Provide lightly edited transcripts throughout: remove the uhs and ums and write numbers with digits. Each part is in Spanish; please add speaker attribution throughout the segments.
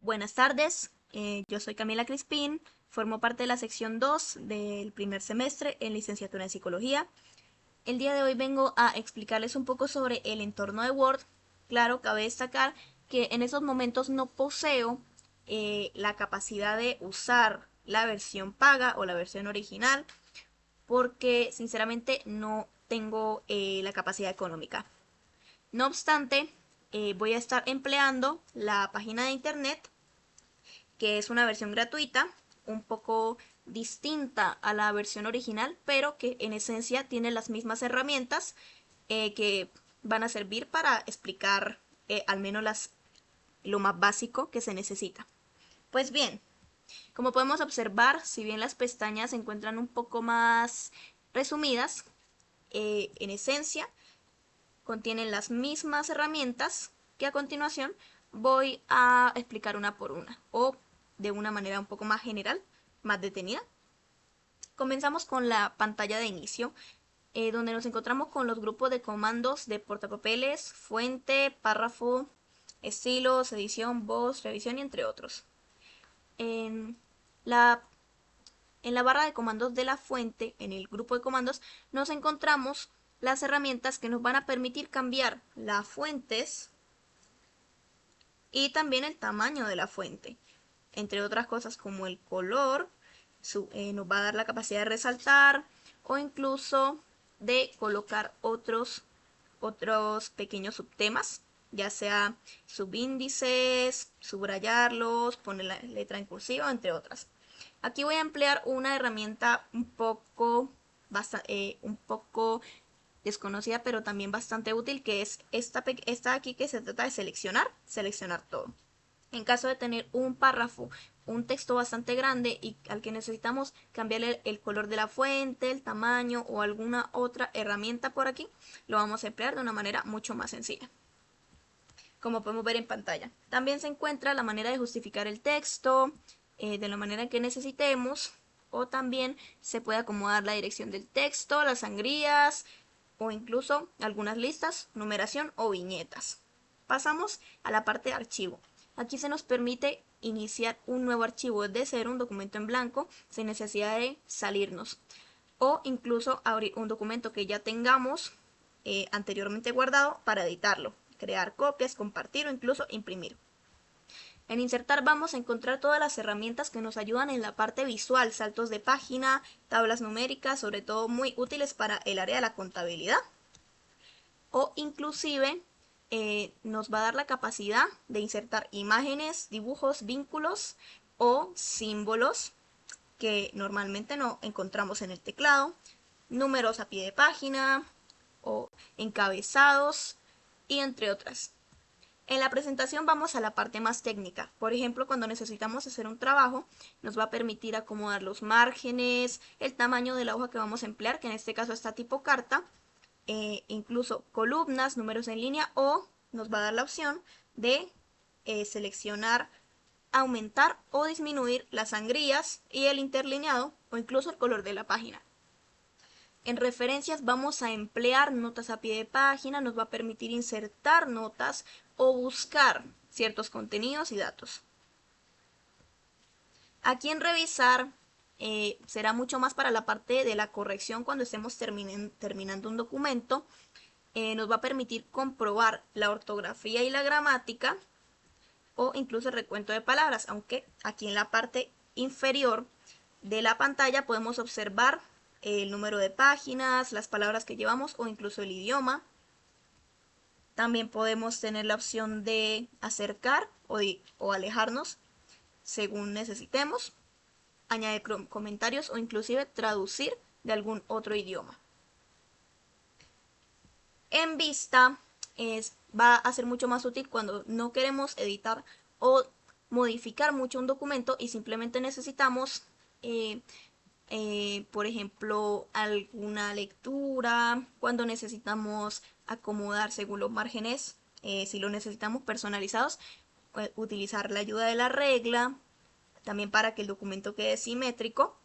Speaker 1: Buenas tardes, yo soy Camila Crispín, formo parte de la sección 2 del primer semestre en licenciatura en psicología. El día de hoy vengo a explicarles un poco sobre el entorno de Word. Claro, cabe destacar que en esos momentos no poseo la capacidad de usar la versión paga o la versión original porque sinceramente no tengo la capacidad económica. No obstante, voy a estar empleando la página de internet, que es una versión gratuita, un poco distinta a la versión original, pero que en esencia tiene las mismas herramientas que van a servir para explicar al menos lo más básico que se necesita. Pues bien, como podemos observar, si bien las pestañas se encuentran un poco más resumidas, en esencia contienen las mismas herramientas que a continuación voy a explicar una por una o de una manera un poco más general, más detenida. Comenzamos con la pantalla de inicio, donde nos encontramos con los grupos de comandos de portapapeles, fuente, párrafo, estilos, edición, voz, revisión y entre otros. En la, en la barra de comandos de la fuente, en el grupo de comandos, nos encontramos las herramientas que nos van a permitir cambiar las fuentes y también el tamaño de la fuente, entre otras cosas como el color, nos va a dar la capacidad de resaltar o incluso de colocar otros pequeños subtemas, ya sea subíndices, subrayarlos, poner la letra en cursiva, entre otras. Aquí voy a emplear una herramienta un poco desconocida, pero también bastante útil, que es esta aquí, que se trata de seleccionar todo. En caso de tener un párrafo, un texto bastante grande y al que necesitamos cambiarle el color de la fuente, el tamaño o alguna otra herramienta por aquí, lo vamos a emplear de una manera mucho más sencilla, como podemos ver en pantalla. También se encuentra la manera de justificar el texto de la manera que necesitemos, o también se puede acomodar la dirección del texto, las sangrías o incluso algunas listas, numeración o viñetas. Pasamos a la parte de archivo. Aquí se nos permite iniciar un nuevo archivo desde cero, un documento en blanco, sin necesidad de salirnos. O incluso abrir un documento que ya tengamos anteriormente guardado para editarlo, crear copias, compartir o incluso imprimir. En insertar vamos a encontrar todas las herramientas que nos ayudan en la parte visual, saltos de página, tablas numéricas, sobre todo muy útiles para el área de la contabilidad. O inclusive nos va a dar la capacidad de insertar imágenes, dibujos, vínculos o símbolos que normalmente no encontramos en el teclado, números a pie de página o encabezados y entre otras. En la presentación vamos a la parte más técnica. Por ejemplo, cuando necesitamos hacer un trabajo, nos va a permitir acomodar los márgenes, el tamaño de la hoja que vamos a emplear, que en este caso está tipo carta, incluso columnas, números en línea, o nos va a dar la opción de seleccionar, aumentar o disminuir las sangrías y el interlineado o incluso el color de la página. En referencias vamos a emplear notas a pie de página, nos va a permitir insertar notas o buscar ciertos contenidos y datos. Aquí en revisar será mucho más para la parte de la corrección cuando estemos terminando un documento. Nos va a permitir comprobar la ortografía y la gramática o incluso el recuento de palabras, aunque aquí en la parte inferior de la pantalla podemos observar el número de páginas, las palabras que llevamos o incluso el idioma. También podemos tener la opción de acercar o alejarnos según necesitemos, añadir comentarios o inclusive traducir de algún otro idioma. En vista va a ser mucho más útil cuando no queremos editar o modificar mucho un documento y simplemente necesitamos por ejemplo, alguna lectura, cuando necesitamos acomodar según los márgenes, si lo necesitamos personalizados, utilizar la ayuda de la regla, también para que el documento quede simétrico,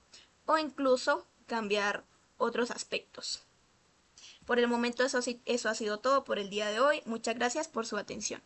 Speaker 1: o incluso cambiar otros aspectos. Por el momento eso ha sido todo por el día de hoy. Muchas gracias por su atención.